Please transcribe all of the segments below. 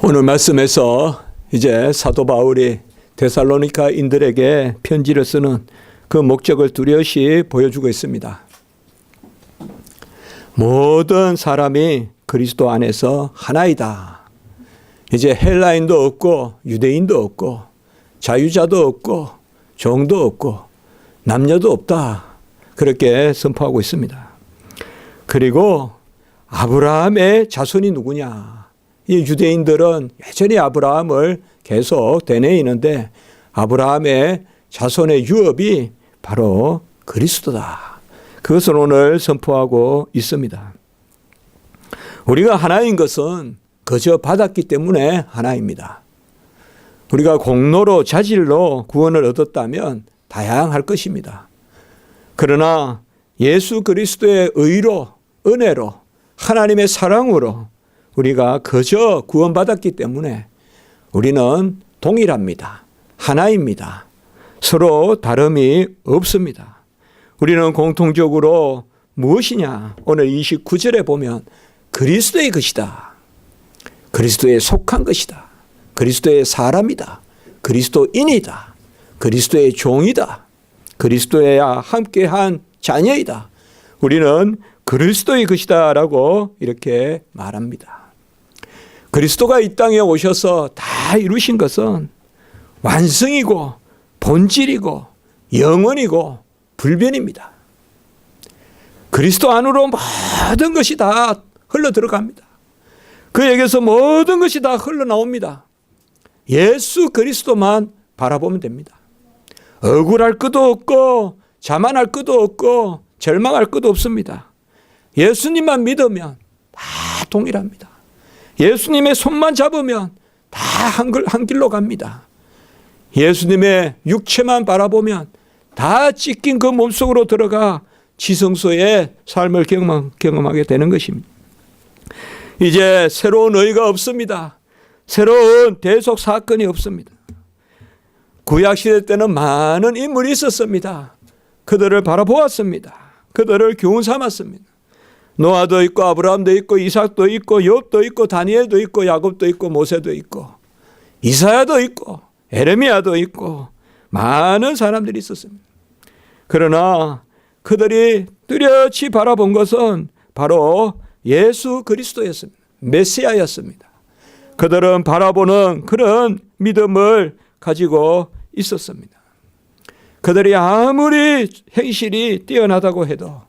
오늘 말씀에서 이제 사도 바울이 데살로니가인들에게 편지를 쓰는 그 목적을 뚜렷이 보여주고 있습니다. 모든 사람이 그리스도 안에서 하나이다. 이제 헬라인도 없고 유대인도 없고 자유자도 없고 종도 없고 남녀도 없다. 그렇게 선포하고 있습니다. 그리고 아브라함의 자손이 누구냐? 이 유대인들은 여전히 아브라함을 계속 되뇌이는데 아브라함의 자손의 유업이 바로 그리스도다. 그것을 오늘 선포하고 있습니다. 우리가 하나인 것은 그저 받았기 때문에 하나입니다. 우리가 공로로 자질로 구원을 얻었다면 다양할 것입니다. 그러나 예수 그리스도의 의로, 은혜로, 하나님의 사랑으로 우리가 그저 구원받았기 때문에 우리는 동일합니다. 하나입니다. 서로 다름이 없습니다. 우리는 공통적으로 무엇이냐? 오늘 29절에 보면 그리스도의 것이다. 그리스도에 속한 것이다. 그리스도의 사람이다. 그리스도인이다. 그리스도의 종이다. 그리스도와 함께한 자녀이다. 우리는 그리스도의 것이다 라고 이렇게 말합니다. 그리스도가 이 땅에 오셔서 다 이루신 것은 완성이고 본질이고 영원이고 불변입니다. 그리스도 안으로 모든 것이 다 흘러 들어갑니다. 그에게서 모든 것이 다 흘러나옵니다. 예수 그리스도만 바라보면 됩니다. 억울할 것도 없고 자만할 것도 없고 절망할 것도 없습니다. 예수님만 믿으면 다 동일합니다. 예수님의 손만 잡으면 다 한 길로 갑니다. 예수님의 육체만 바라보면 다 찢긴 그 몸속으로 들어가 지성소의 삶을 경험하게 되는 것입니다. 이제 새로운 의가 없습니다. 새로운 대속 사건이 없습니다. 구약시대 때는 많은 인물이 있었습니다. 그들을 바라보았습니다. 그들을 교훈 삼았습니다. 노아도 있고 아브라함도 있고 이삭도 있고 욥도 있고 다니엘도 있고 야곱도 있고 모세도 있고 이사야도 있고 에레미야도 있고 많은 사람들이 있었습니다. 그러나 그들이 뚜렷이 바라본 것은 바로 예수 그리스도였습니다. 메시아였습니다. 그들은 바라보는 그런 믿음을 가지고 있었습니다. 그들이 아무리 행실이 뛰어나다고 해도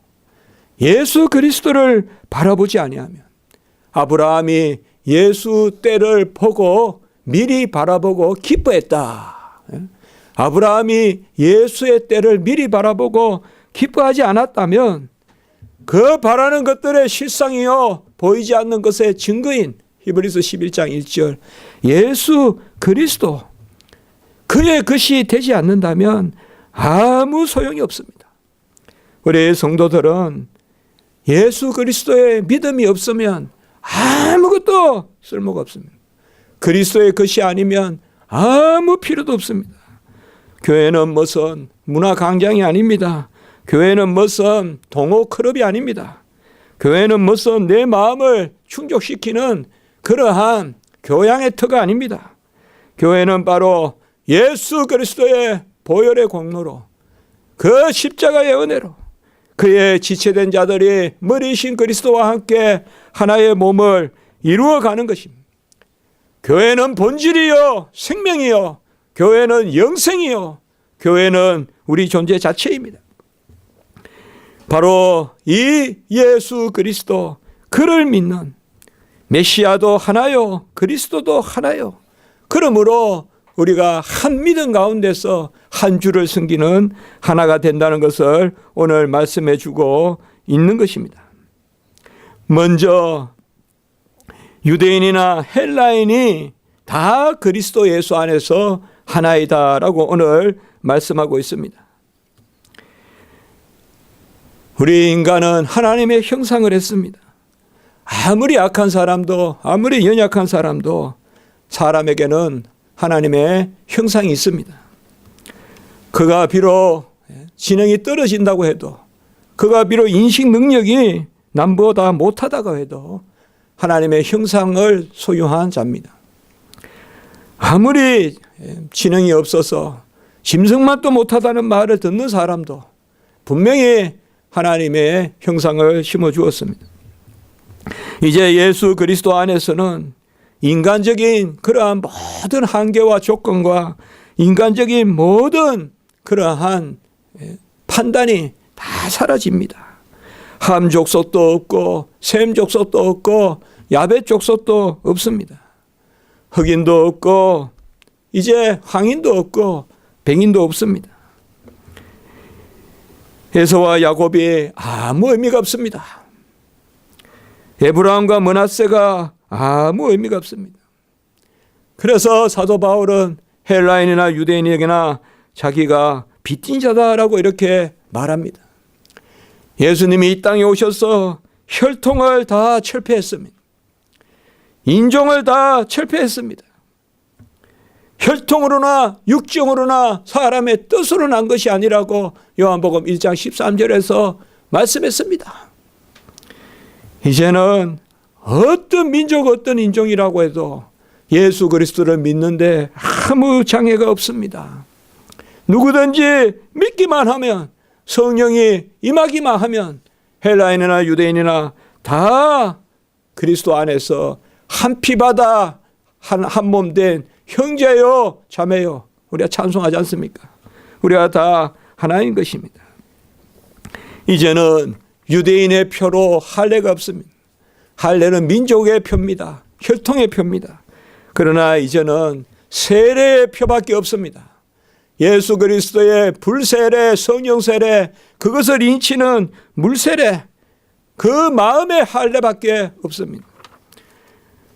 예수 그리스도를 바라보지 아니하면 아브라함이 예수 때를 보고 미리 바라보고 기뻐했다. 아브라함이 예수의 때를 미리 바라보고 기뻐하지 않았다면 그 바라는 것들의 실상이요 보이지 않는 것의 증거인 히브리서 11장 1절 예수 그리스도 그의 것이 되지 않는다면 아무 소용이 없습니다. 우리 성도들은 예수 그리스도의 믿음이 없으면 아무것도 쓸모가 없습니다. 그리스도의 것이 아니면 아무 필요도 없습니다. 교회는 무슨 문화 강장이 아닙니다. 교회는 무슨 동호 클럽이 아닙니다. 교회는 무슨 내 마음을 충족시키는 그러한 교양의 터가 아닙니다. 교회는 바로 예수 그리스도의 보혈의 공로로 그 십자가의 은혜로 그의 지체된 자들이 머리이신 그리스도와 함께 하나의 몸을 이루어가는 것입니다. 교회는 본질이요 생명이요 교회는 영생이요 교회는 우리 존재 자체입니다. 바로 이 예수 그리스도 그를 믿는 메시아도 하나요 그리스도도 하나요. 그러므로 우리가 한 믿음 가운데서 한 주를 섬기는 하나가 된다는 것을 오늘 말씀해 주고 있는 것입니다. 먼저 유대인이나 헬라인이 다 그리스도 예수 안에서 하나이다라고 오늘 말씀하고 있습니다. 우리 인간은 하나님의 형상을 했습니다. 아무리 악한 사람도 아무리 연약한 사람도 사람에게는 하나님의 형상이 있습니다. 그가 비록 지능이 떨어진다고 해도 그가 비록 인식 능력이 남보다 못하다고 해도 하나님의 형상을 소유한 자입니다. 아무리 지능이 없어서 짐승만도 못하다는 말을 듣는 사람도 분명히 하나님의 형상을 심어주었습니다. 이제 예수 그리스도 안에서는 인간적인 그러한 모든 한계와 조건과 인간적인 모든 그러한 판단이 다 사라집니다. 함 족속도 없고 셈 족속도 없고 야벳 족속도 없습니다. 흑인도 없고 이제 황인도 없고 백인도 없습니다. 에서와 야곱이 아무 의미가 없습니다. 에브라임과 므낫세가 아무 의미가 없습니다. 그래서 사도 바울은 헬라인이나 유대인에게나 자기가 빚진 자다라고 이렇게 말합니다. 예수님이 이 땅에 오셔서 혈통을 다 철폐했습니다. 인종을 다 철폐했습니다. 혈통으로나 육정으로나 사람의 뜻으로 난 것이 아니라고 요한복음 1장 13절에서 말씀했습니다. 이제는 어떤 민족 어떤 인종이라고 해도 예수 그리스도를 믿는데 아무 장애가 없습니다. 누구든지 믿기만 하면 성령이 임하기만 하면 헬라인이나 유대인이나 다 그리스도 안에서 한 피바다 한 몸 된 형제요 자매요 우리가 찬송하지 않습니까? 우리가 다 하나인 것입니다. 이제는 유대인의 표로 할례가 없습니다. 할례는 민족의 표입니다. 혈통의 표입니다. 그러나 이제는 세례의 표밖에 없습니다. 예수 그리스도의 불세례, 성령세례, 그것을 인치는 물세례, 그 마음의 할례밖에 없습니다.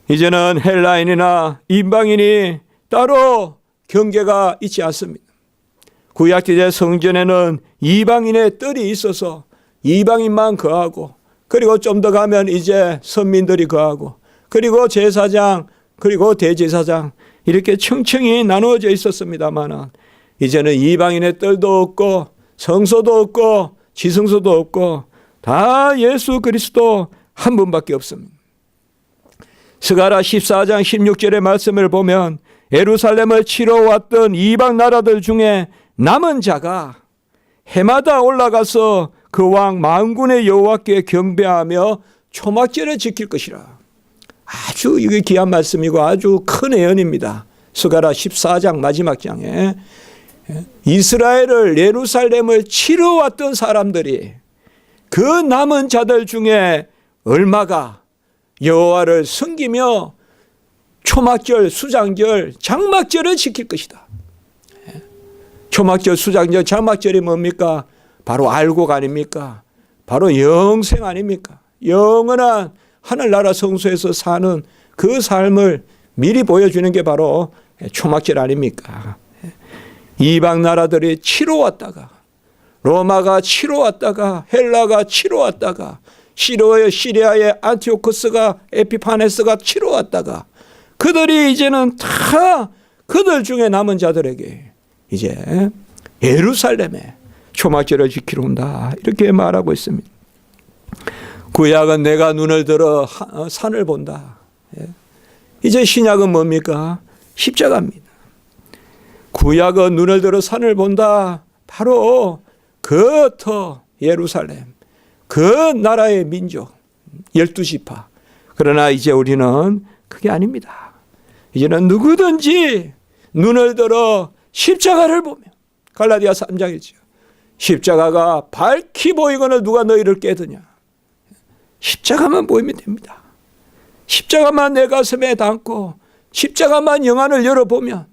이제는 헬라인이나 이방인이 따로 경계가 있지 않습니다. 구약시대 성전에는 이방인의 뜰이 있어서 이방인만 거하고, 그리고 좀 더 가면 이제 선민들이 거하고, 그리고 제사장, 그리고 대제사장, 이렇게 층층이 나누어져 있었습니다만 이제는 이방인의 뜰도 없고 성소도 없고 지성소도 없고 다 예수 그리스도 한 분밖에 없습니다. 스가랴 14장 16절의 말씀을 보면 예루살렘을 치러 왔던 이방 나라들 중에 남은 자가 해마다 올라가서 그 왕 만군의 여호와께 경배하며 초막절을 지킬 것이라. 아주 이게 귀한 말씀이고 아주 큰 예언입니다. 스가랴 14장 마지막 장에 이스라엘을 예루살렘을 치러 왔던 사람들이 그 남은 자들 중에 얼마가 여호와를 섬기며 초막절, 수장절, 장막절을 지킬 것이다. 초막절, 수장절, 장막절이 뭡니까? 바로 알곡 아닙니까? 바로 영생 아닙니까? 영원한 하늘나라 성소에서 사는 그 삶을 미리 보여주는 게 바로 초막절 아닙니까? 이방 나라들이 치러 왔다가, 로마가 치러 왔다가, 헬라가 치러 왔다가, 시리아의 안티오코스가, 에피파네스가 치러 왔다가, 그들이 이제는 다 그들 중에 남은 자들에게 이제 예루살렘에 초막절을 지키러 온다, 이렇게 말하고 있습니다. 구약은 내가 눈을 들어 산을 본다. 이제 신약은 뭡니까? 십자가입니다. 구약은 눈을 들어 산을 본다. 바로 그 터 예루살렘, 그 나라의 민족 12지파. 그러나 이제 우리는 그게 아닙니다. 이제는 누구든지 눈을 들어 십자가를 보며, 갈라디아 3장이죠. 십자가가 밝히 보이거늘 누가 너희를 깨드냐. 십자가만 보이면 됩니다. 십자가만 내 가슴에 담고 십자가만 영안을 열어보면,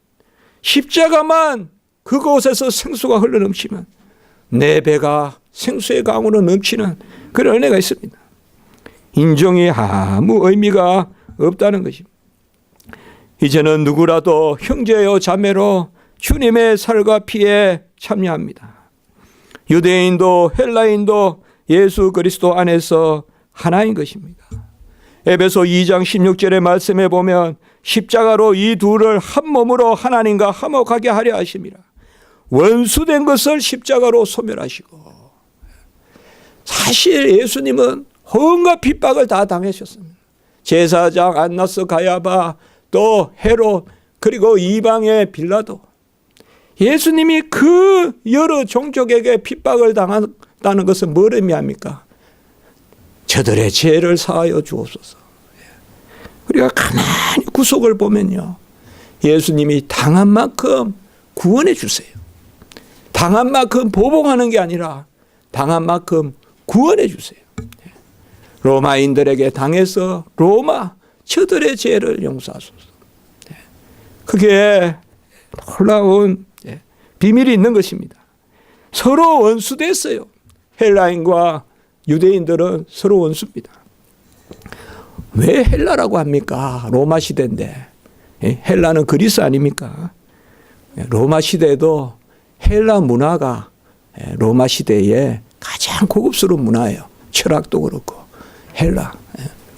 십자가만 그곳에서 생수가 흘러넘치면 내 배가 생수의 강으로 넘치는 그런 은혜가 있습니다. 인종이 아무 의미가 없다는 것입니다. 이제는 누구라도 형제요 자매로 주님의 살과 피에 참여합니다. 유대인도 헬라인도 예수 그리스도 안에서 하나인 것입니다. 에베소 2장 16절의 말씀에 보면 십자가로 이 둘을 한 몸으로 하나님과 화목하게 하려 하심이라. 원수된 것을 십자가로 소멸하시고. 사실 예수님은 온갖 핍박을 다 당하셨습니다. 제사장 안나스 가야바 또 헤롯, 그리고 이방의 빌라도, 예수님이 그 여러 종족에게 핍박을 당한다는 것은 뭘 의미합니까? 저들의 죄를 사하여 주옵소서. 우리가 가만히 구속을 보면요, 예수님이 당한 만큼 구원해 주세요. 당한 만큼 보복하는 게 아니라 당한 만큼 구원해 주세요. 로마인들에게 당해서 로마 저들의 죄를 용서하소서. 그게 놀라운 비밀이 있는 것입니다. 서로 원수됐어요. 헬라인과 유대인들은 서로 원수입니다. 왜 헬라라고 합니까? 로마 시대인데. 헬라는 그리스 아닙니까? 로마 시대에도 헬라 문화가 로마 시대에 가장 고급스러운 문화예요. 철학도 그렇고 헬라.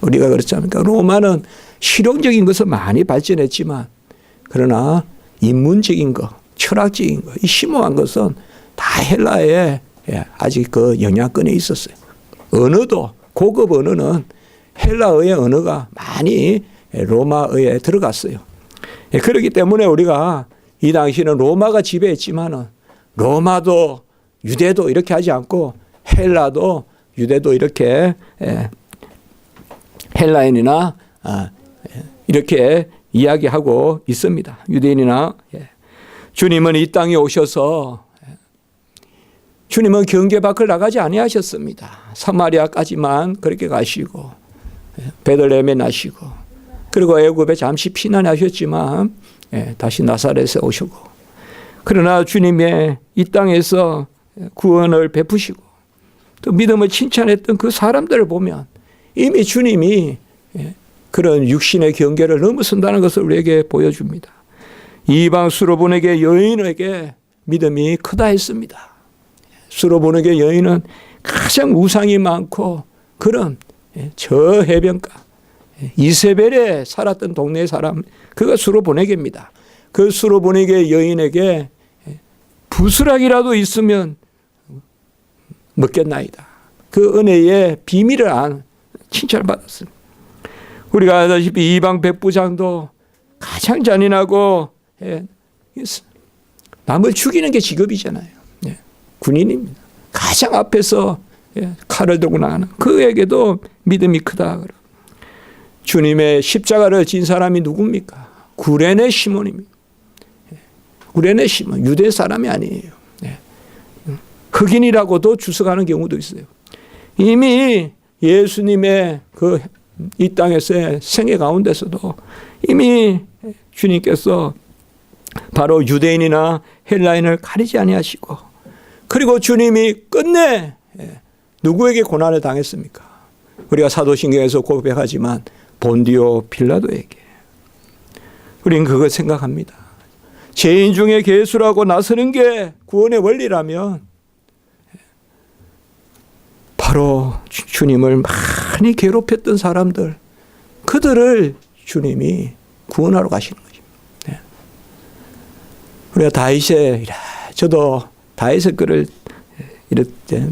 우리가 그렇지 않습니까? 로마는 실용적인 것은 많이 발전했지만 그러나 인문적인 것, 철학적인 것, 이 심오한 것은 다 헬라에 아직 그 영향권에 있었어요. 언어도, 고급 언어는 헬라어의 언어가 많이 로마어에 들어갔어요. 그렇기 때문에 우리가 이 당시는 로마가 지배했지만은 로마도 유대도 이렇게 하지 않고 헬라도 유대도 이렇게 헬라인이나 이렇게 이야기하고 있습니다. 유대인이나. 주님은 이 땅에 오셔서 주님은 경계 밖을 나가지 아니하셨습니다. 사마리아까지만 그렇게 가시고 베들레헴에 나시고 그리고 애굽에 잠시 피난하셨지만 다시 나사렛에 오시고, 그러나 주님의 이 땅에서 구원을 베푸시고 또 믿음을 칭찬했던 그 사람들을 보면 이미 주님이 그런 육신의 경계를 넘어선다는 것을 우리에게 보여줍니다. 이방 수로보네게 여인에게 믿음이 크다 했습니다. 수로보네게 여인은 가장 우상이 많고 그런 저 해변가 이세벨에 살았던 동네 사람, 그가 수로보네게입니다. 그 수로보네게 여인에게 부스락이라도 있으면 먹겠나이다. 그 은혜의 비밀을 안 칭찬을 받았습니다. 우리가 알다시피 이방 백부장도 가장 잔인하고 남을 죽이는 게 직업이잖아요. 군인입니다. 가장 앞에서 칼을 들고 나가는 그에게도 믿음이 크다. 주님의 십자가를 진 사람이 누굽니까? 구레네 시몬입니다. 구레네 시몬, 유대 사람이 아니에요. 흑인이라고도 주석하는 경우도 있어요. 이미 예수님의 그 이 땅에서의 생애 가운데서도 이미 주님께서 바로 유대인이나 헬라인을 가리지 아니하시고, 그리고 주님이 끝내 누구에게 고난을 당했습니까? 우리가 사도신경에서 고백하지만 본디오 빌라도에게. 우리는 그걸 생각합니다. 죄인 중에 괴수라고 나서는 게 구원의 원리라면 바로 주님을 많이 괴롭혔던 사람들, 그들을 주님이 구원하러 가시는 것입니다. 우리가 다윗의, 저도 다윗의 글을 이렇게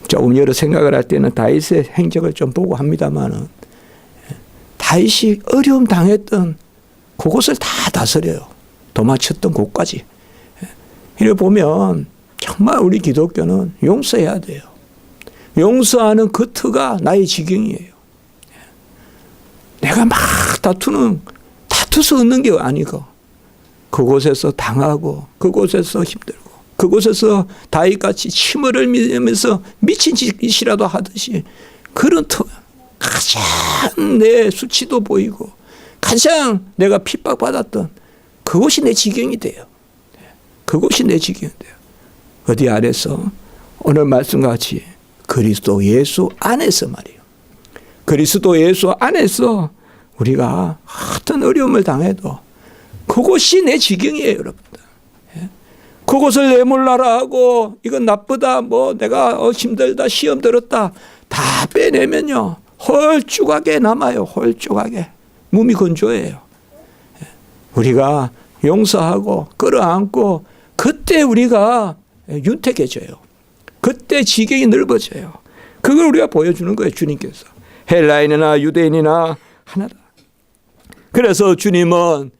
조금 여러 생각을 할 때는 다윗의 행적을 좀 보고 합니다만은, 다윗이 어려움 당했던 그곳을 다 다스려요. 도망쳤던 곳까지. 이를 보면 정말 우리 기독교는 용서해야 돼요. 용서하는 그 터가 나의 지경이에요. 내가 막 다투서 얻는 게 아니고 그곳에서 당하고 그곳에서 힘들고 그곳에서 다윗같이 침을 흘리면서 미친 짓이라도 하듯이 그런 터, 가장 내 수치도 보이고 가장 내가 핍박받았던 그곳이 내 지경이 돼요. 그곳이 내 지경이 돼요. 어디 아래서? 오늘 말씀과 같이 그리스도 예수 안에서 말이에요. 그리스도 예수 안에서 우리가 어떤 어려움을 당해도 그곳이 내 지경이에요, 여러분들. 그곳을 내몰라라 하고 이건 나쁘다, 뭐 내가 힘들다, 시험 들었다 다 빼내면요 헐쭉하게 남아요. 헐쭉하게. 몸이 건조해요. 우리가 용서하고 끌어안고 그때 우리가 윤택해져요. 그때 지경이 넓어져요. 그걸 우리가 보여주는 거예요, 주님께서. 헬라인이나 유대인이나 하나다. 그래서 주님은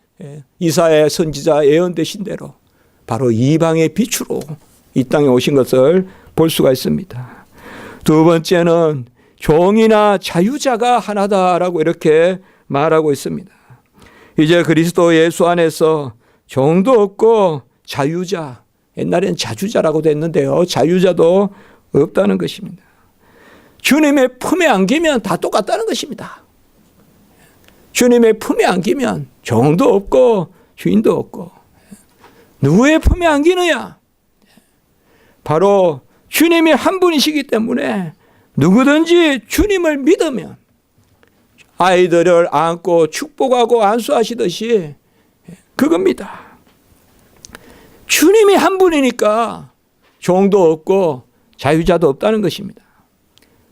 이사야 선지자 예언되신 대로 바로 이방의 빛으로 이 땅에 오신 것을 볼 수가 있습니다. 두 번째는 종이나 자유자가 하나다라고 이렇게 말하고 있습니다. 이제 그리스도 예수 안에서 종도 없고 자유자, 옛날엔 자주자라고 됐는데요, 자유자도 없다는 것입니다. 주님의 품에 안기면 다 똑같다는 것입니다. 주님의 품에 안기면 종도 없고 주인도 없고. 누구의 품에 안기느냐? 바로 주님이 한 분이시기 때문에 누구든지 주님을 믿으면 아이들을 안고 축복하고 안수하시듯이 그겁니다. 주님이 한 분이니까 종도 없고 자유자도 없다는 것입니다.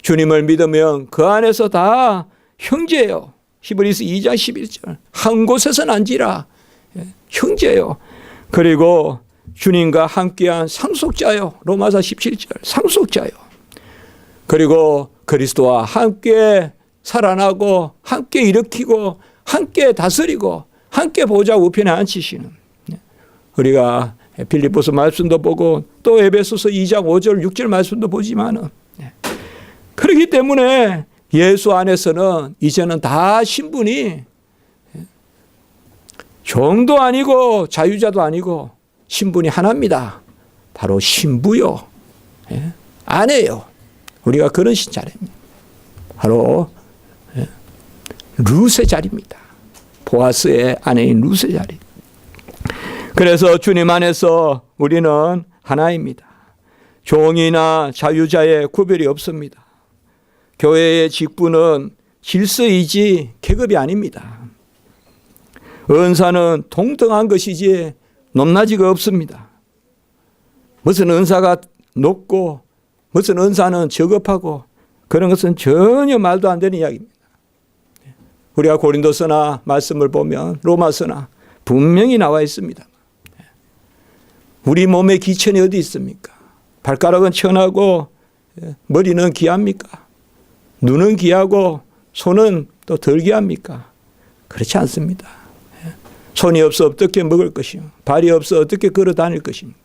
주님을 믿으면 그 안에서 다 형제예요. 히브리서 2장 11절. 한 곳에서 난지라 형제예요. 그리고 주님과 함께한 상속자요. 로마서 17절 상속자요. 그리고 그리스도와 함께 살아나고 함께 일으키고 함께 다스리고 함께 보좌 우편에 앉히시는, 우리가 빌립보서 말씀도 보고 또 에베소서 2장 5절 6절 말씀도 보지만은, 그렇기 때문에 예수 안에서는 이제는 다 신분이 종도 아니고 자유자도 아니고 신분이 하나입니다. 바로 신부요, 아내요. 우리가 그런 자리입니다. 바로 룻의 자리입니다. 보아스의 아내인 룻의 자리. 그래서 주님 안에서 우리는 하나입니다. 종이나 자유자의 구별이 없습니다. 교회의 직분은 질서이지 계급이 아닙니다. 은사는 동등한 것이지 높낮이가 없습니다. 무슨 은사가 높고 무슨 은사는 저급하고 그런 것은 전혀 말도 안 되는 이야기입니다. 우리가 고린도서나 말씀을 보면 로마서나 분명히 나와 있습니다. 우리 몸의 기천이 어디 있습니까? 발가락은 천하고 머리는 귀합니까? 눈은 귀하고 손은 또 덜 귀합니까? 그렇지 않습니다. 손이 없어 어떻게 먹을 것이며 발이 없어 어떻게 걸어 다닐 것입니까?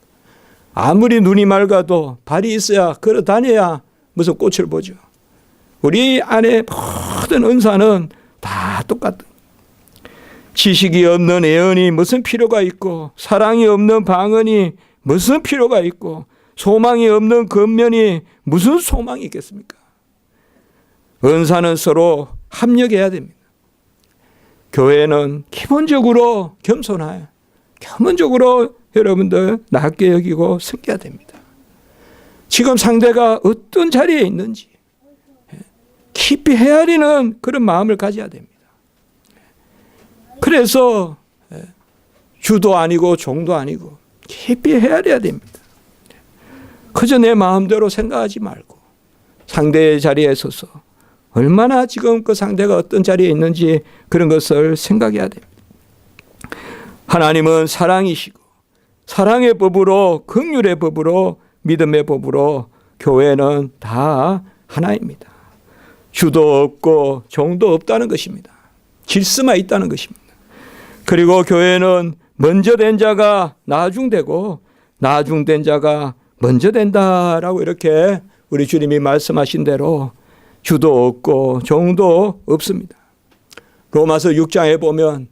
아무리 눈이 맑아도 발이 있어야 걸어 다녀야 무슨 꽃을 보죠. 우리 안에 모든 은사는 다 똑같다. 지식이 없는 애언이 무슨 필요가 있고, 사랑이 없는 방언이 무슨 필요가 있고, 소망이 없는 겉면이 무슨 소망이 있겠습니까? 은사는 서로 합력해야 됩니다. 교회는 기본적으로 겸손해요. 기본적으로 여러분들 낮게 여기고 섬겨야 됩니다. 지금 상대가 어떤 자리에 있는지 깊이 헤아리는 그런 마음을 가져야 됩니다. 그래서 주도 아니고 종도 아니고 깊이 헤아려야 됩니다. 그저 내 마음대로 생각하지 말고 상대의 자리에 서서 얼마나 지금 그 상대가 어떤 자리에 있는지 그런 것을 생각해야 됩니다. 하나님은 사랑이시고 사랑의 법으로, 긍휼의 법으로, 믿음의 법으로 교회는 다 하나입니다. 주도 없고 종도 없다는 것입니다. 질서만 있다는 것입니다. 그리고 교회는 먼저 된 자가 나중되고 나중된 자가 먼저 된다라고 이렇게 우리 주님이 말씀하신 대로 주도 없고 종도 없습니다. 로마서 6장에 보면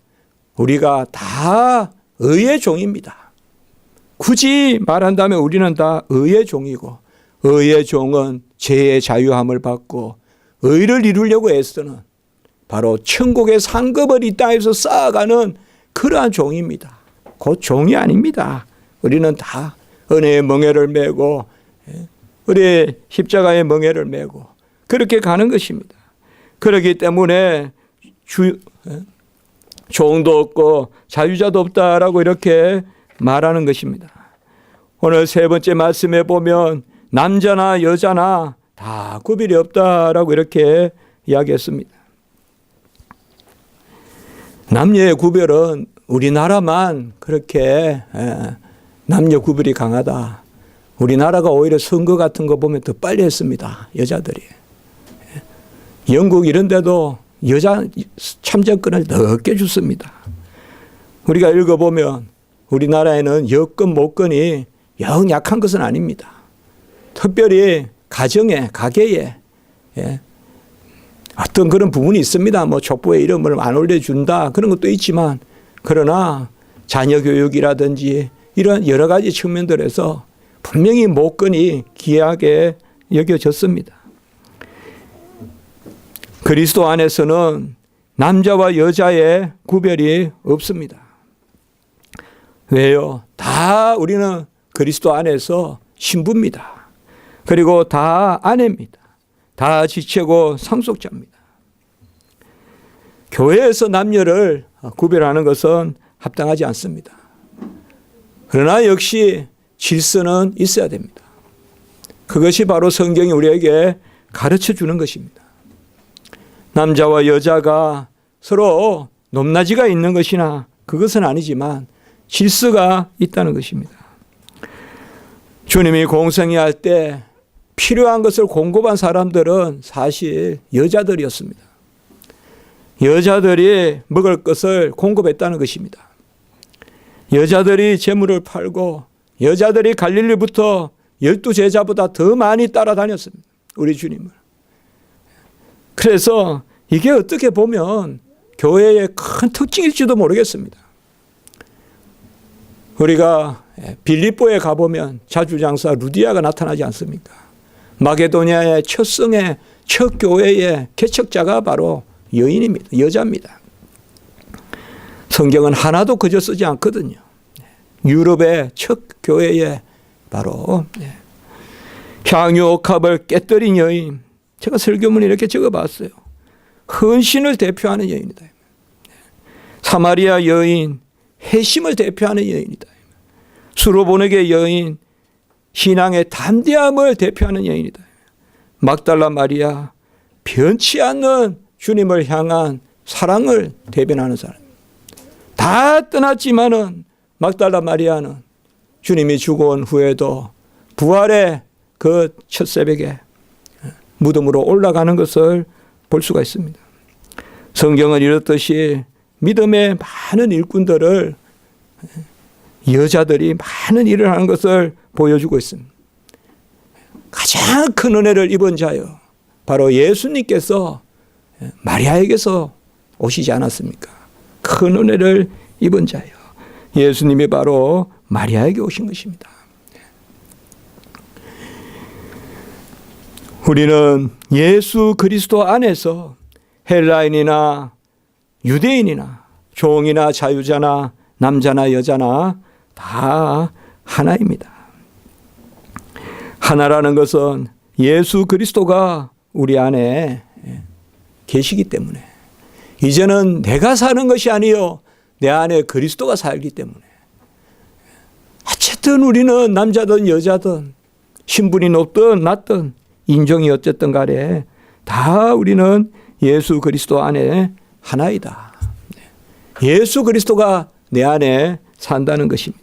우리가 다 의의 종입니다. 굳이 말한다면 우리는 다 의의 종이고, 의의 종은 죄의 자유함을 받고 의를 이루려고 애쓰는 바로 천국의 상급을 이 땅에서 쌓아가는 그러한 종입니다. 곧 종이 아닙니다. 우리는 다 은혜의 멍에를 메고 우리의 십자가의 멍에를 메고 그렇게 가는 것입니다. 그렇기 때문에 종도 없고 자유자도 없다라고 이렇게 말하는 것입니다. 오늘 세 번째 말씀에 보면 남자나 여자나 다 구별이 없다라고 이렇게 이야기했습니다. 남녀의 구별은 우리나라만 그렇게 남녀 구별이 강하다. 우리나라가 오히려 선거 같은 거 보면 더 빨리 했습니다. 여자들이. 영국 이런 데도 여자 참정권을 넓게 줬습니다. 우리가 읽어보면 우리나라에는 여건, 목건이 영 약한 것은 아닙니다. 특별히 가정에, 가게에 어떤 그런 부분이 있습니다. 뭐 족보의 이름을 안 올려준다 그런 것도 있지만, 그러나 자녀 교육이라든지 이런 여러 가지 측면들에서 분명히 목건이 귀하게 여겨졌습니다. 그리스도 안에서는 남자와 여자의 구별이 없습니다. 왜요? 다 우리는 그리스도 안에서 신부입니다. 그리고 다 아내입니다. 다 지체고 상속자입니다. 교회에서 남녀를 구별하는 것은 합당하지 않습니다. 그러나 역시 질서는 있어야 됩니다. 그것이 바로 성경이 우리에게 가르쳐 주는 것입니다. 남자와 여자가 서로 높낮이가 있는 것이나 그것은 아니지만 질서가 있다는 것입니다. 주님이 공생애할 때 필요한 것을 공급한 사람들은 사실 여자들이었습니다. 여자들이 먹을 것을 공급했다는 것입니다. 여자들이 재물을 팔고 여자들이 갈릴리부터 12제자보다 더 많이 따라다녔습니다. 우리 주님을. 그래서 이게 어떻게 보면 교회의 큰 특징일지도 모르겠습니다. 우리가 빌립보에 가보면 자주장사 루디아가 나타나지 않습니까? 마게도니아의 첫 성의 첫 교회의 개척자가 바로 여인입니다. 여자입니다. 성경은 하나도 그저 쓰지 않거든요. 유럽의 첫 교회에 바로 향유 옥합을 깨뜨린 여인, 제가 설교문에 이렇게 적어봤어요. 헌신을 대표하는 여인이다. 사마리아 여인, 회심을 대표하는 여인이다. 수로보내게 여인, 신앙의 담대함을 대표하는 여인이다. 막달라 마리아, 변치 않는 주님을 향한 사랑을 대변하는 사람. 다 떠났지만은 막달라 마리아는 주님이 죽어온 후에도 부활의 그 첫 새벽에 무덤으로 올라가는 것을 볼 수가 있습니다. 성경은 이렇듯이 믿음의 많은 일꾼들을, 여자들이 많은 일을 하는 것을 보여주고 있습니다. 가장 큰 은혜를 입은 자요, 바로 예수님께서 마리아에게서 오시지 않았습니까? 큰 은혜를 입은 자요, 예수님이 바로 마리아에게 오신 것입니다. 우리는 예수 그리스도 안에서 헬라인이나 유대인이나 종이나 자유자나 남자나 여자나 다 하나입니다. 하나라는 것은 예수 그리스도가 우리 안에 계시기 때문에, 이제는 내가 사는 것이 아니요 내 안에 그리스도가 살기 때문에, 어쨌든 우리는 남자든 여자든 신분이 높든 낮든 인종이 어쨌든 간에 다 우리는 예수 그리스도 안에 하나이다. 예수 그리스도가 내 안에 산다는 것입니다.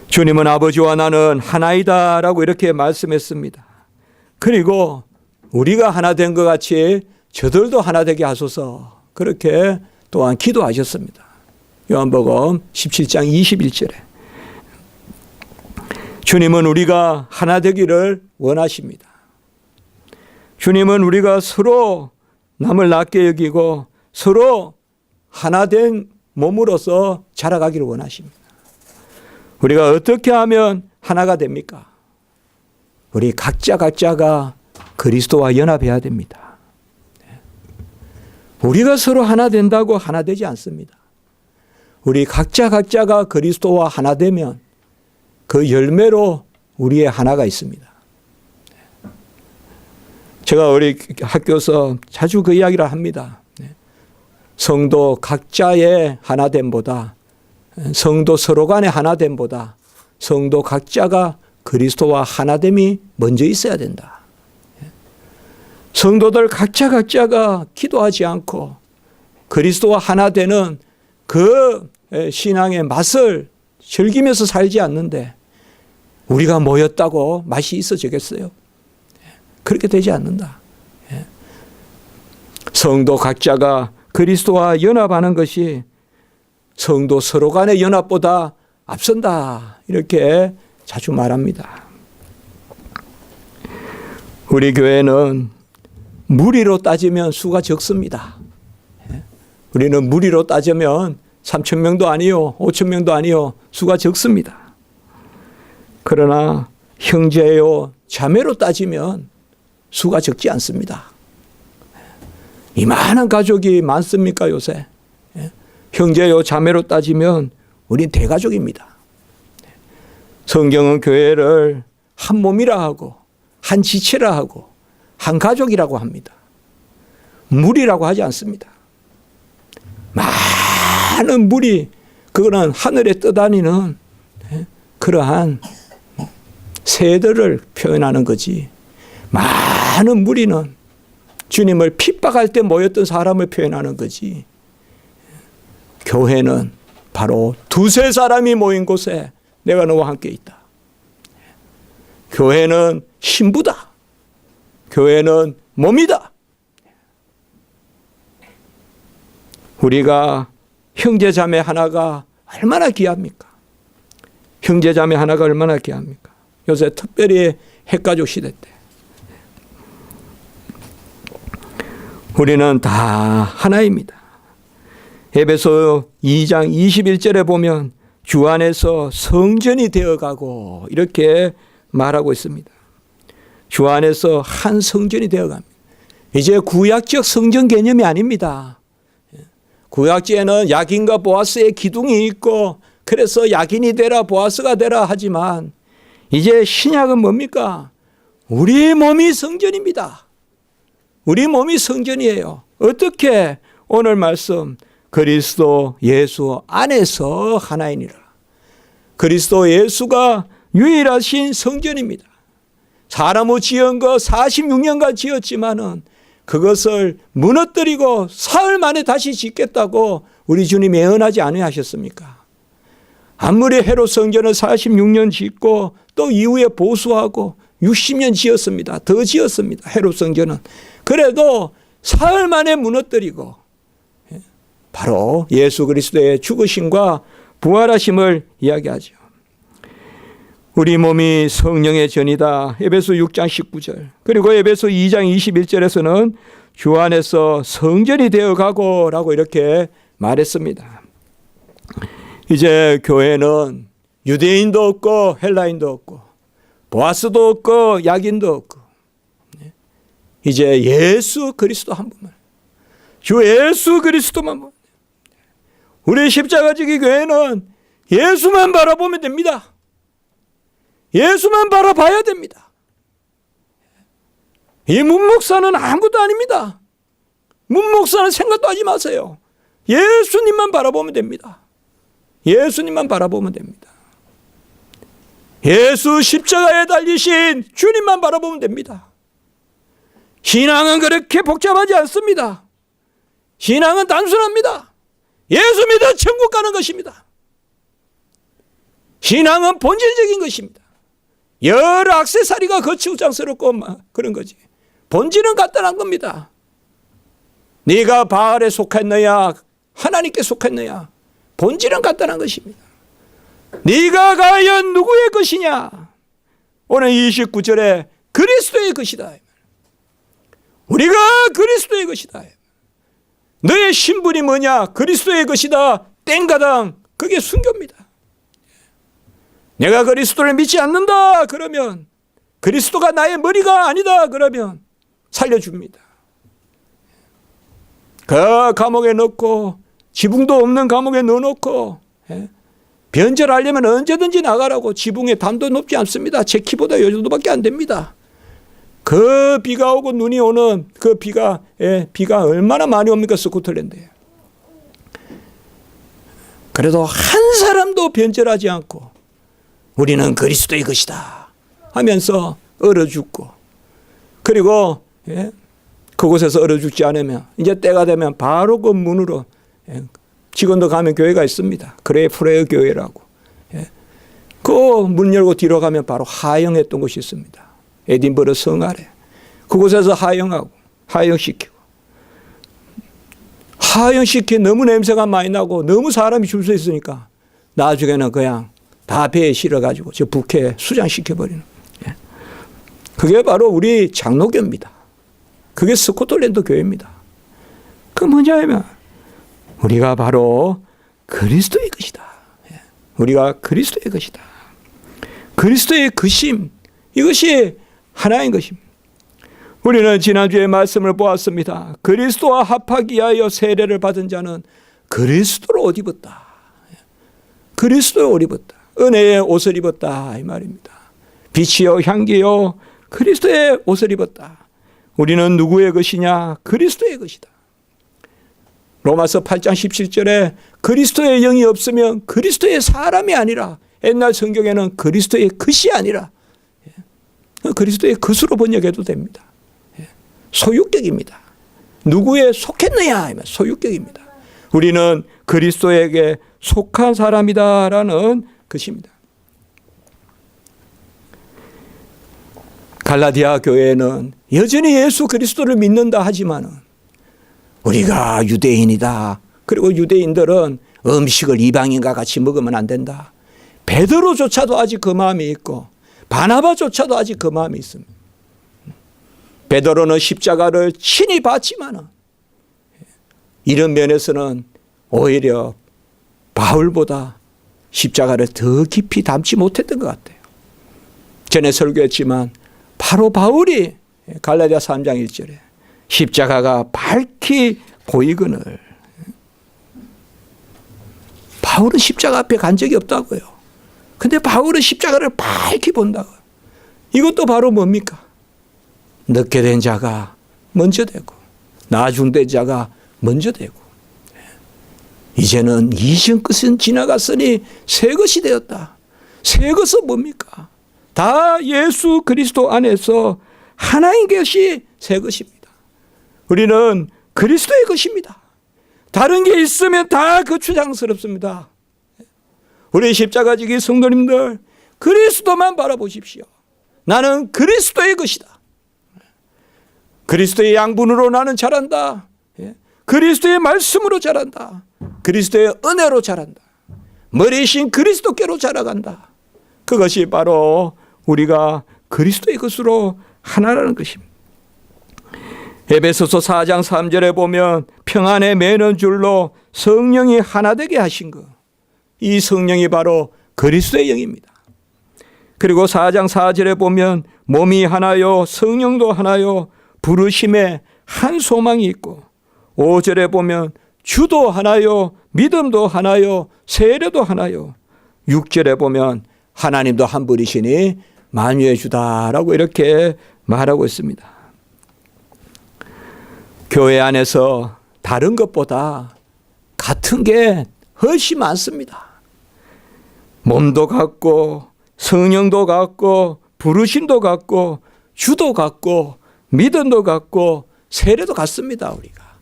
주님은 아버지와 나는 하나이다 라고 이렇게 말씀했습니다. 그리고 우리가 하나 된 것 같이 저들도 하나 되게 하소서, 그렇게 또한 기도하셨습니다. 요한복음 17장 21절에 주님은 우리가 하나 되기를 원하십니다. 주님은 우리가 서로 남을 낮게 여기고 서로 하나 된 몸으로서 자라가기를 원하십니다. 우리가 어떻게 하면 하나가 됩니까? 우리 각자가 그리스도와 연합해야 됩니다. 우리가 서로 하나 된다고 하나 되지 않습니다. 우리 각자가 그리스도와 하나 되면 그 열매로 우리의 하나가 있습니다. 제가 우리 학교에서 자주 그 이야기를 합니다. 성도 각자의 하나됨보다, 성도 서로 간의 하나됨보다 성도 각자가 그리스도와 하나됨이 먼저 있어야 된다. 성도들 각자가 기도하지 않고 그리스도와 하나 되는 그 신앙의 맛을 즐기면서 살지 않는데 우리가 모였다고 맛이 있어지겠어요? 그렇게 되지 않는다. 성도 각자가 그리스도와 연합하는 것이 성도 서로 간의 연합보다 앞선다. 이렇게 자주 말합니다. 우리 교회는 무리로 따지면 수가 적습니다. 우리는 무리로 따지면 3,000명도 아니요, 5,000명도 아니요, 수가 적습니다. 그러나 형제요, 자매로 따지면 수가 적지 않습니다. 이만한 가족이 많습니까, 요새? 형제요, 자매로 따지면 우린 대가족입니다. 성경은 교회를 한 몸이라 하고, 한 지체라 하고, 한 가족이라고 합니다. 무리라고 하지 않습니다. 많은 무리, 그거는 하늘에 떠다니는 그러한 새들을 표현하는 거지. 많은 무리는 주님을 핍박할 때 모였던 사람을 표현하는 거지. 교회는 바로 두세 사람이 모인 곳에 내가 너와 함께 있다. 교회는 신부다. 교회는 몸이다. 우리가 형제자매 하나가 얼마나 귀합니까? 형제자매 하나가 얼마나 귀합니까? 요새 특별히 핵가족 시대 때 우리는 다 하나입니다. 에베소 2장 21절에 보면 주 안에서 성전이 되어가고 이렇게 말하고 있습니다. 주 안에서 한 성전이 되어갑니다. 이제 구약적 성전 개념이 아닙니다. 구약지에는 야긴과 보아스의 기둥이 있고 그래서 야긴이 되라 보아스가 되라 하지만 이제 신약은 뭡니까? 우리 몸이 성전입니다. 우리 몸이 성전이에요. 어떻게? 오늘 말씀 그리스도 예수 안에서 하나이니라. 그리스도 예수가 유일하신 성전입니다. 사람의 지은 거 46년간 지었지만은 그것을 무너뜨리고 사흘 만에 다시 짓겠다고 우리 주님이 예언하지 아니하셨습니까? 아무리 헤롯 성전을 46년 짓고 또 이후에 보수하고 60년 지었습니다. 더 지었습니다. 헤롯 성전은. 그래도 사흘 만에 무너뜨리고 바로 예수 그리스도의 죽으심과 부활하심을 이야기하죠. 우리 몸이 성령의 전이다. 에베소 6장 19절. 그리고 에베소 2장 21절에서는 주 안에서 성전이 되어가고 라고 이렇게 말했습니다. 이제 교회는 유대인도 없고 헬라인도 없고 보아스도 없고 야긴도 없고 이제 예수 그리스도 한 분만, 주 예수 그리스도만 보면, 우리 십자가지기 교회는 예수만 바라보면 됩니다. 예수만 바라봐야 됩니다. 이 문목사는 아무것도 아닙니다. 문목사는 생각도 하지 마세요. 예수님만 바라보면 됩니다. 예수님만 바라보면 됩니다. 예수 십자가에 달리신 주님만 바라보면 됩니다. 신앙은 그렇게 복잡하지 않습니다. 신앙은 단순합니다. 예수 믿어 천국 가는 것입니다. 신앙은 본질적인 것입니다. 여러 액세서리가 거추장스럽고 그런 거지. 본질은 간단한 겁니다. 네가 바알에 속했느냐 하나님께 속했느냐, 본질은 간단한 것입니다. 네가 과연 누구의 것이냐, 오늘 29절에 그리스도의 것이다. 우리가 그리스도의 것이다. 너의 신분이 뭐냐? 그리스도의 것이다. 땡가당. 그게 순교입니다. 내가 그리스도를 믿지 않는다 그러면, 그리스도가 나의 머리가 아니다 그러면 살려줍니다. 그 감옥에 넣고, 지붕도 없는 감옥에 넣어놓고, 변절하려면 언제든지 나가라고. 지붕에 담도 높지 않습니다. 제 키보다 요 정도밖에 안 됩니다. 그 비가 오고 눈이 오는 그 비가 얼마나 많이 옵니까? 스코틀랜드에. 그래도 한 사람도 변절하지 않고 우리는 그리스도의 것이다 하면서 얼어 죽고, 그리고 그곳에서 얼어 죽지 않으면 이제 때가 되면 바로 그 문으로, 지금도 가면 교회가 있습니다. 그레이 프레어 교회라고. 그 문 열고 뒤로 가면 바로 하영했던 곳이 있습니다. 에딘버러 성 아래. 그곳에서 하영하고 하영시키고, 파형시켜 너무 냄새가 많이 나고 너무 사람이 줄 서 있으니까 나중에는 그냥 다 배에 실어가지고 저 북해에 수장시켜버리는. 그게 바로 우리 장로교입니다. 그게 스코틀랜드 교회입니다. 그 뭐냐 하면 우리가 바로 그리스도의 것이다. 우리가 그리스도의 것이다. 그리스도의 그심, 이것이 하나인 것입니다. 우리는 지난주에 말씀을 보았습니다. 그리스도와 합하기 위하여 세례를 받은 자는 그리스도로 옷 입었다. 그리스도로 옷 입었다. 은혜의 옷을 입었다 이 말입니다. 빛이요 향기요 그리스도의 옷을 입었다. 우리는 누구의 것이냐? 그리스도의 것이다. 로마서 8장 17절에 그리스도의 영이 없으면 그리스도의 사람이 아니라, 옛날 성경에는 그리스도의 것이 아니라 그리스도의 것으로 번역해도 됩니다. 소유격입니다. 누구에 속했느냐? 소유격입니다. 우리는 그리스도에게 속한 사람이다라는 것입니다. 갈라디아 교회는 여전히 예수 그리스도를 믿는다 하지만은 우리가 유대인이다. 그리고 유대인들은 음식을 이방인과 같이 먹으면 안 된다. 베드로조차도 아직 그 마음이 있고 바나바조차도 아직 그 마음이 있습니다. 베드로는 십자가를 친히 봤지만은 이런 면에서는 오히려 바울보다 십자가를 더 깊이 담지 못했던 것 같아요. 전에 설교했지만 바로 바울이 갈라디아 3장 1절에 십자가가 밝히 보이거늘, 바울은 십자가 앞에 간 적이 없다고요. 근데 바울은 십자가를 밝히 본다고요. 이것도 바로 뭡니까? 늦게 된 자가 먼저 되고 나중된 자가 먼저 되고, 이제는 이전 것은 지나갔으니 새 것이 되었다. 새 것은 뭡니까? 다 예수 그리스도 안에서 하나인 것이 새 것입니다. 우리는 그리스도의 것입니다. 다른 게 있으면 다 거추장스럽습니다. 우리 십자가지기 성도님들, 그리스도만 바라보십시오. 나는 그리스도의 것이다. 그리스도의 양분으로 나는 자란다. 그리스도의 말씀으로 자란다. 그리스도의 은혜로 자란다. 머리이신 그리스도께로 자라간다. 그것이 바로 우리가 그리스도의 것으로 하나라는 것입니다. 에베소서 4장 3절에 보면 평안에 매는 줄로 성령이 하나 되게 하신 것, 이 성령이 바로 그리스도의 영입니다. 그리고 4장 4절에 보면 몸이 하나요 성령도 하나요 부르심에 한 소망이 있고, 5절에 보면 주도 하나요 믿음도 하나요 세례도 하나요, 6절에 보면 하나님도 한 분이시니 만유의 주다라고 이렇게 말하고 있습니다. 교회 안에서 다른 것보다 같은 게 훨씬 많습니다. 몸도 같고 성령도 같고 부르심도 같고 주도 같고 믿음도 같고 세례도 같습니다. 우리가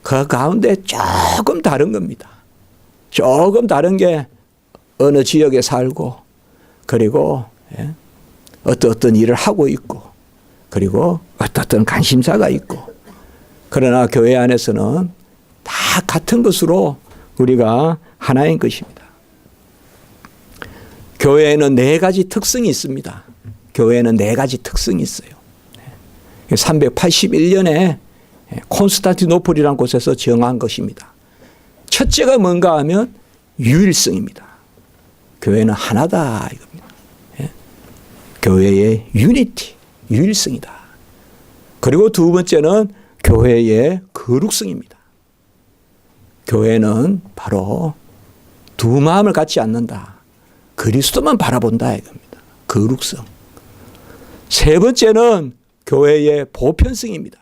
그 가운데 조금 다른 겁니다. 조금 다른 게 어느 지역에 살고, 그리고 어떤 일을 하고 있고, 그리고 어떤 관심사가 있고, 그러나 교회 안에서는 다 같은 것으로 우리가 하나인 것입니다. 교회에는 4가지 특성이 있습니다. 교회에는 4가지 특성이 있어요. 381년에 콘스탄티노플이라는 곳에서 정한 것입니다. 첫째가 뭔가 하면 유일성입니다. 교회는 하나다 이겁니다. 교회의 유니티, 유일성이다. 그리고 두 번째는 교회의 거룩성입니다. 교회는 바로 두 마음을 갖지 않는다. 그리스도만 바라본다 이겁니다. 거룩성. 세 번째는 교회의 보편성입니다.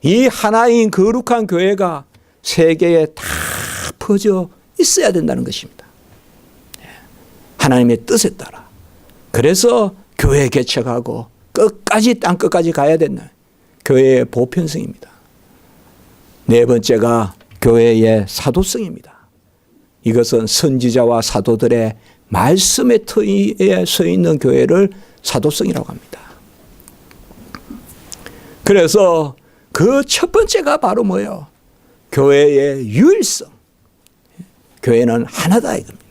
이 하나인 거룩한 교회가 세계에 다 퍼져 있어야 된다는 것입니다. 하나님의 뜻에 따라. 그래서 교회 개척하고 끝까지 땅끝까지 가야 된다. 교회의 보편성입니다. 네 번째가 교회의 사도성입니다. 이것은 선지자와 사도들의 말씀의 터위에 서 있는 교회를 사도성이라고 합니다. 그래서 그 첫 번째가 바로 뭐예요? 교회의 유일성. 교회는 하나다 이겁니다.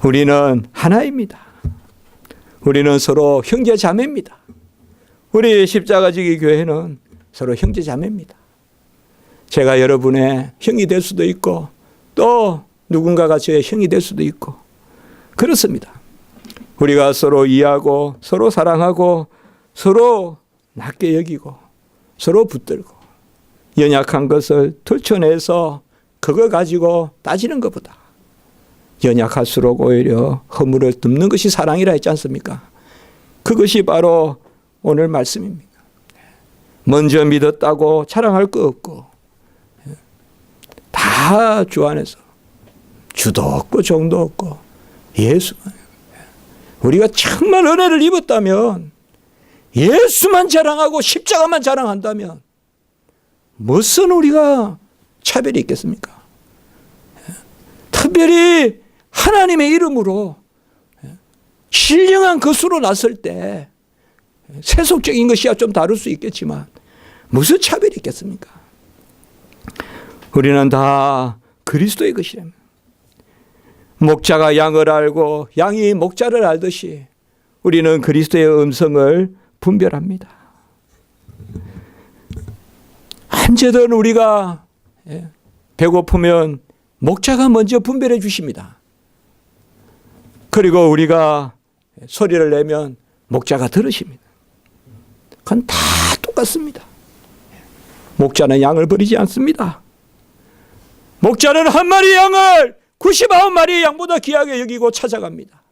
우리는 하나입니다. 우리는 서로 형제 자매입니다. 우리 십자가지기 교회는 서로 형제 자매입니다. 제가 여러분의 형이 될 수도 있고 또 누군가가 저의 형이 될 수도 있고 그렇습니다. 우리가 서로 이해하고 서로 사랑하고 서로 낮게 여기고 서로 붙들고 연약한 것을 들춰내서 그걸 가지고 따지는 것보다 연약할수록 오히려 허물을 덮는 것이 사랑이라 했지 않습니까? 그것이 바로 오늘 말씀입니다. 먼저 믿었다고 자랑할 거 없고 다 주 안에서 주도 없고 종도 없고 예수만. 우리가 정말 은혜를 입었다면 예수만 자랑하고 십자가만 자랑한다면 무슨 우리가 차별이 있겠습니까? 특별히 하나님의 이름으로 신령한 것으로 났을 때 세속적인 것이야 좀 다를 수 있겠지만 무슨 차별이 있겠습니까? 우리는 다 그리스도의 것이랍니다. 목자가 양을 알고 양이 목자를 알듯이 우리는 그리스도의 음성을 분별합니다. 언제든 우리가 배고프면 목자가 먼저 분별해 주십니다. 그리고 우리가 소리를 내면 목자가 들으십니다. 그건 다 똑같습니다. 목자는 양을 버리지 않습니다. 목자는 한 마리 양을 99마리의 양보다 귀하게 여기고 찾아갑니다.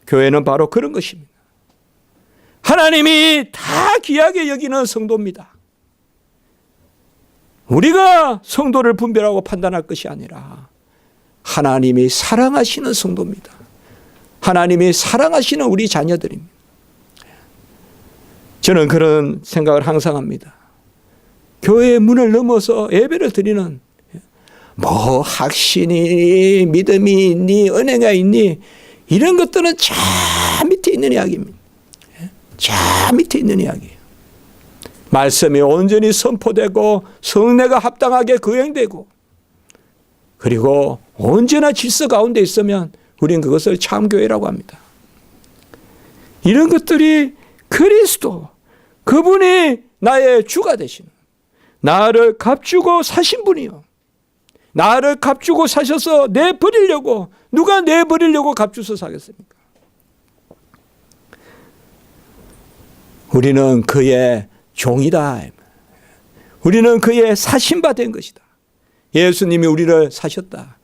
교회는 바로 그런 것입니다. 하나님이 다 귀하게 여기는 성도입니다. 우리가 성도를 분별하고 판단할 것이 아니라 하나님이 사랑하시는 성도입니다. 하나님이 사랑하시는 우리 자녀들입니다. 저는 그런 생각을 항상 합니다. 교회의 문을 넘어서 예배를 드리는 뭐 학신이 믿음이 있니 은혜가 있니 이런 것들은 저 밑에 있는 이야기입니다. 저 밑에 있는 이야기예요. 말씀이 온전히 선포되고 성례가 합당하게 거행되고 그리고 언제나 질서 가운데 있으면 우리는 그것을 참교회라고 합니다. 이런 것들이 그리스도 그분이 나의 주가 되시는 나를 값주고 사신 분이요. 나를 값주고 사셔서 내버리려고 누가 내버리려고 값주서 사겠습니까? 우리는 그의 종이다. 우리는 그의 사신받은 것이다. 예수님이 우리를 사셨다.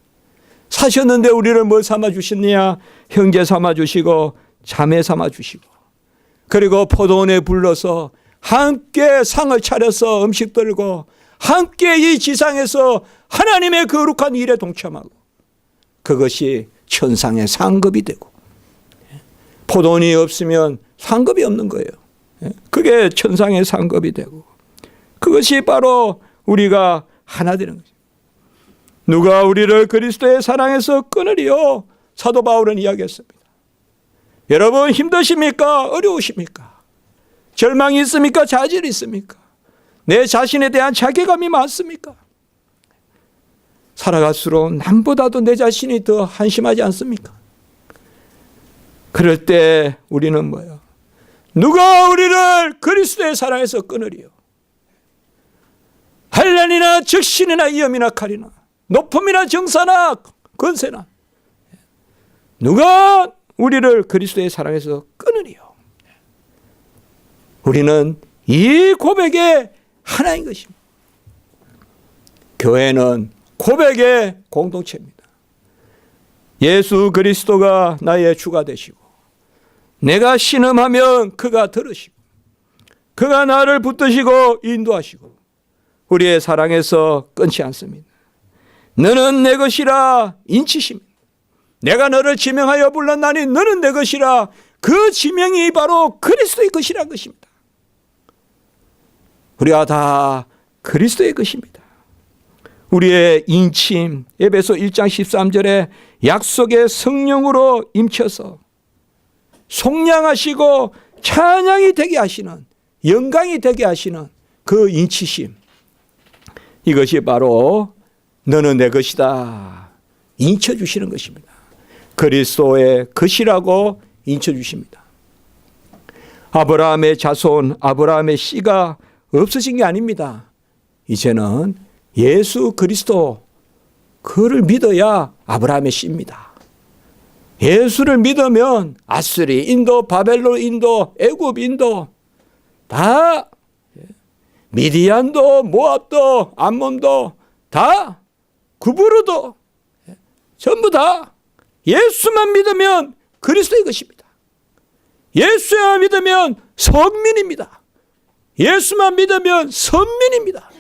사셨는데 우리를 뭘 삼아 주셨느냐? 형제 삼아 주시고 자매 삼아 주시고 그리고 포도원에 불러서 함께 상을 차려서 음식 들고 함께 이 지상에서 하나님의 거룩한 일에 동참하고 그것이 천상의 상급이 되고 포도원이 없으면 상급이 없는 거예요. 그게 천상의 상급이 되고 그것이 바로 우리가 하나 되는 거죠. 누가 우리를 그리스도의 사랑에서 끊으리요? 사도 바울은 이야기했습니다. 여러분 힘드십니까? 어려우십니까? 절망이 있습니까? 좌절이 있습니까? 내 자신에 대한 자괴감이 많습니까? 살아갈수록 남보다도 내 자신이 더 한심하지 않습니까? 그럴 때 우리는 뭐예요? 누가 우리를 그리스도의 사랑에서 끊으리요? 환난이나 적신이나 위험이나 칼이나 높음이나 정사나 권세나 누가 우리를 그리스도의 사랑에서 끊으리요? 우리는 이 고백의 하나인 것입니다. 교회는 고백의 공동체입니다. 예수 그리스도가 나의 주가 되시고 내가 신음하면 그가 들으시고 그가 나를 붙드시고 인도하시고 우리의 사랑에서 끊지 않습니다. 너는 내 것이라 인치십니다. 내가 너를 지명하여 불렀나니 너는 내 것이라 그 지명이 바로 그리스도의 것이라는 것입니다. 우리가 다 그리스도의 것입니다. 우리의 인침 에베소 1장 13절에 약속의 성령으로 임쳐서 속량하시고 찬양이 되게 하시는 영광이 되게 하시는 그 인치심 이것이 바로 너는 내 것이다 인쳐주시는 것입니다. 그리스도의 것이라고 인쳐주십니다. 아브라함의 자손, 아브라함의 씨가 없어진 게 아닙니다. 이제는 예수 그리스도 그를 믿어야 아브라함의 씨입니다. 예수를 믿으면 아수리, 인도, 바벨론, 인도, 애굽, 인도 다 미디안도, 모압도, 암몬도 다 구부르도 전부 다 예수만 믿으면 그리스도의 것입니다. 예수만 믿으면 선민입니다. 예수만 믿으면 선민입니다.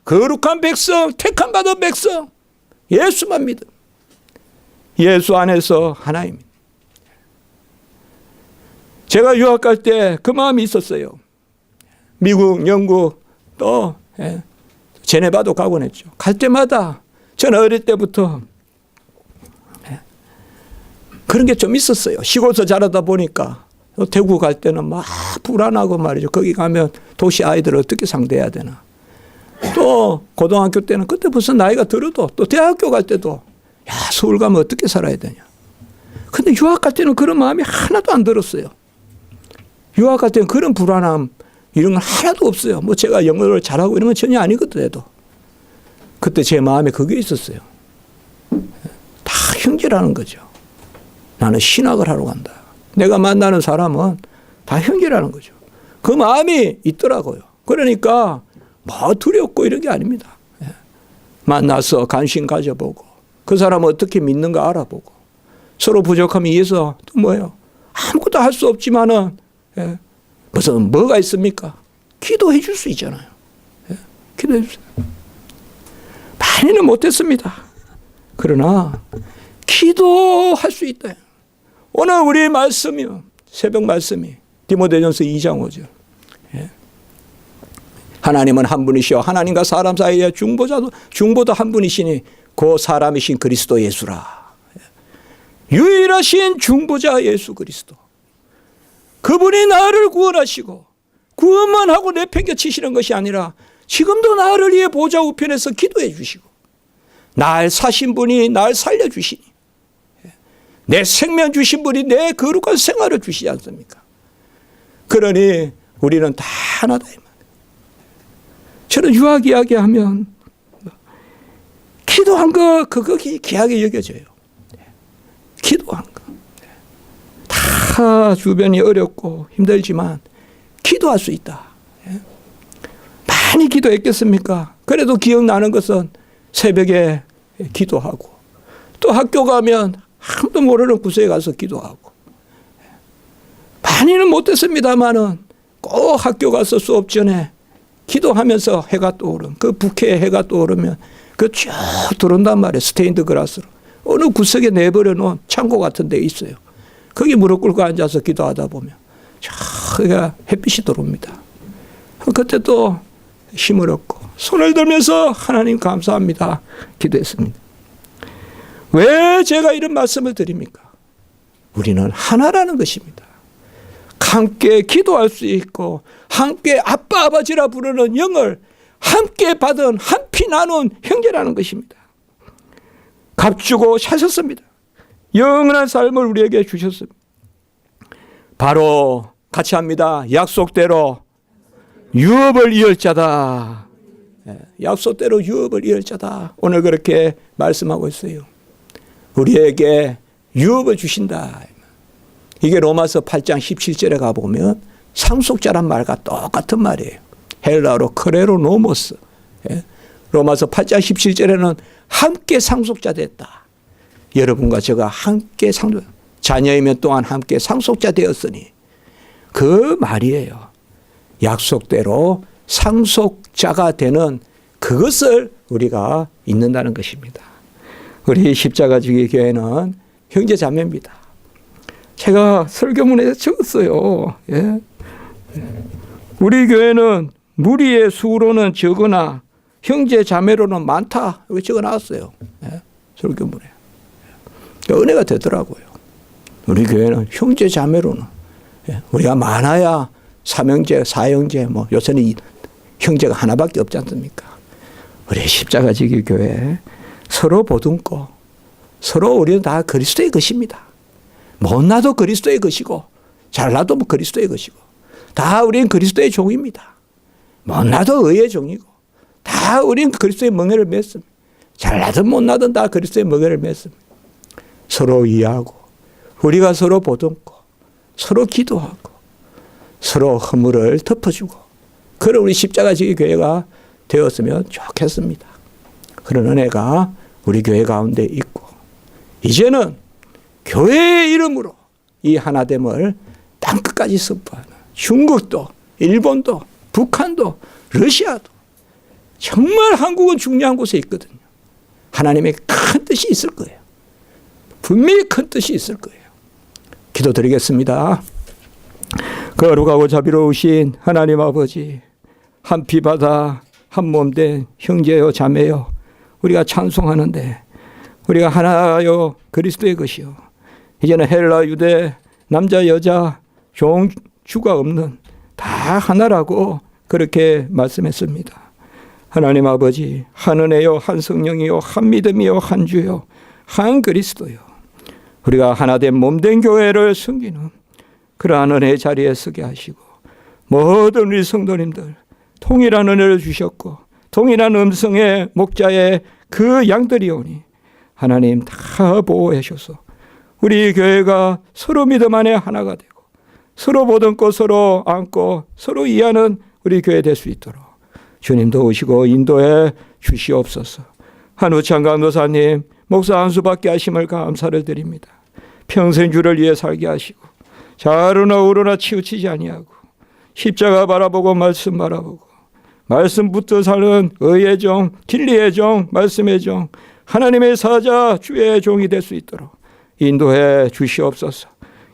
거룩한 백성, 택함 받은 백성, 예수만 믿음. 예수 안에서 하나입니다. 제가 유학 갈 때 그 마음이 있었어요. 미국, 영국 또 제네바도 가곤 했죠. 갈 때마다 저는 어릴 때부터 그런 게 좀 있었어요. 시골에서 자라다 보니까 대구 갈 때는 막 불안하고 말이죠. 거기 가면 도시 아이들을 어떻게 상대해야 되나. 또 고등학교 때는 그때 벌써 나이가 들어도 또 대학교 갈 때도 야 서울 가면 어떻게 살아야 되냐. 근데 유학 갈 때는 그런 마음이 하나도 안 들었어요. 유학 갈 때는 그런 불안함 이런 건 하나도 없어요. 뭐 제가 영어를 잘하고 이런 건 전혀 아니거든요. 그때 제 마음에 그게 있었어요. 다 형제라는 거죠. 나는 신학을 하러 간다. 내가 만나는 사람은 다 형제라는 거죠. 그 마음이 있더라고요. 그러니까 뭐 두렵고 이런 게 아닙니다. 만나서 관심 가져보고 그 사람은 어떻게 믿는가 알아보고 서로 부족함이 있어서 또 뭐예요. 아무것도 할 수 없지만은 무슨 뭐가 있습니까? 기도해 줄 수 있잖아요. 기도해 주세요. 많이는 못했습니다. 그러나 기도할 수 있다. 오늘 우리 말씀이 새벽 말씀이 디모데전서 2장 5절. 하나님은 한 분이시여 하나님과 사람 사이에 중보도 한 분이시니 그 사람이신 그리스도 예수라. 유일하신 중보자 예수 그리스도. 그분이 나를 구원하시고 구원만 하고 내팽개치시는 것이 아니라 지금도 나를 위해 보좌 우편에서 기도해 주시고 날 사신 분이 날 살려주시니 내 생명 주신 분이 내 거룩한 생활을 주시지 않습니까? 그러니 우리는 다 하나다. 저는 유학 이야기하면 기도한 거 그거 귀하게 여겨져요. 기도한 거. 다 주변이 어렵고 힘들지만 기도할 수 있다. 많이 기도했겠습니까? 그래도 기억나는 것은 새벽에 기도하고 또 학교 가면 아무도 모르는 구석에 가서 기도하고 많이는 못했습니다만은 꼭 학교 가서 수업 전에 기도하면서 해가 떠오르면 그 북해에 해가 떠오르면 그 쭉 들어온단 말이에요. 스테인드 글라스로. 어느 구석에 내버려 놓은 창고 같은 데 있어요. 거기 무릎 꿇고 앉아서 기도하다 보면 저기가 햇빛이 들어옵니다. 그때 또 힘을 얻고 손을 들면서 하나님 감사합니다. 기도했습니다. 왜 제가 이런 말씀을 드립니까? 우리는 하나라는 것입니다. 함께 기도할 수 있고 함께 아빠 아버지라 부르는 영을 함께 받은 한 피 나눈 형제라는 것입니다. 값주고 사셨습니다. 영원한 삶을 우리에게 주셨습니다. 바로 같이 합니다. 약속대로 유업을 이을 자다. 약속대로 유업을 이을 자다. 오늘 그렇게 말씀하고 있어요. 우리에게 유업을 주신다. 이게 로마서 8장 17절에 가보면 상속자란 말과 똑같은 말이에요. 헬라어로 크레로노모스. 로마서 8장 17절에는 함께 상속자 됐다. 여러분과 제가 함께 자녀이면 또한 함께 상속자 되었으니 그 말이에요. 약속대로 상속자가 되는 그것을 우리가 잊는다는 것입니다. 우리 십자가지기 교회는 형제 자매입니다. 제가 설교문에 적었어요. 예. 우리 교회는 무리의 수로는 적으나 형제 자매로는 많다. 이렇게 적어놨어요. 예. 설교문에. 은혜가 되더라고요. 우리 교회는 형제 자매로는 우리가 많아야 삼형제, 사형제, 뭐 요새는 형제가 하나밖에 없지 않습니까? 우리 십자가지기 교회 서로 보듬고 서로 우리는 다 그리스도의 것입니다. 못나도 그리스도의 것이고 잘나도 그리스도의 것이고 다 우리는 그리스도의 종입니다. 못나도 의의 종이고 다 우리는 그리스도의 멍에를 맸습니다. 잘나든 못나든 다 그리스도의 멍에를 맸습니다. 서로 이해하고 우리가 서로 보듬고 서로 기도하고 서로 허물을 덮어주고 그런 우리 십자가지기 교회가 되었으면 좋겠습니다. 그런 은혜가 우리 교회 가운데 있고 이제는 교회의 이름으로 이 하나됨을 땅끝까지 선포하는 중국도 일본도 북한도 러시아도 정말 한국은 중요한 곳에 있거든요. 하나님의 큰 뜻이 있을 거예요. 분명히 큰 뜻이 있을 거예요. 기도드리겠습니다. 거룩하고 자비로우신 하나님 아버지, 한 피바다 한 몸된 형제요 자매요 우리가 찬송하는데 우리가 하나요 그리스도의 것이요 이제는 헬라 유대 남자 여자 종주가 없는 다 하나라고 그렇게 말씀했습니다. 하나님 아버지, 한 은혜요 한 성령이요 한 믿음이요 한 주요 한 그리스도요 우리가 하나된 몸된 교회를 섬기는 그러한 은혜의 자리에 서게 하시고 모든 우리 성도님들 동일한 은혜를 주셨고 동일한 음성의 목자의 그 양들이 오니 하나님 다 보호해 주셔서 우리 교회가 서로 믿음 안에 하나가 되고 서로 보듬고 서로 안고 서로 이해하는 우리 교회 될 수 있도록 주님도 오시고 인도해 주시옵소서. 한우창 강도사님 목사 한수밖에 하심을 감사를 드립니다. 평생 주를 위해 살게 하시고 좌로나 우로나 치우치지 아니하고 십자가 바라보고 말씀 바라보고 말씀 붙어 사는 의의 종, 진리의 종, 말씀의 종, 하나님의 사자, 주의 종이 될 수 있도록 인도해 주시옵소서.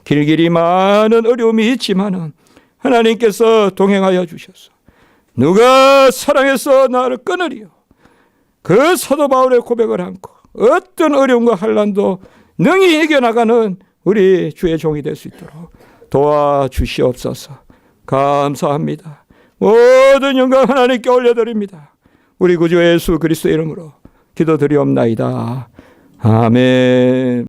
길길이 많은 어려움이 있지만은 하나님께서 동행하여 주셔서 누가 사랑해서 나를 끊으리요. 그 사도 바울의 고백을 안고 어떤 어려움과 환난도 능히 이겨나가는 우리 주의 종이 될 수 있도록 도와주시옵소서. 감사합니다. 모든 영광 하나님께 올려드립니다. 우리 구주 예수 그리스도의 이름으로 기도드리옵나이다. 아멘.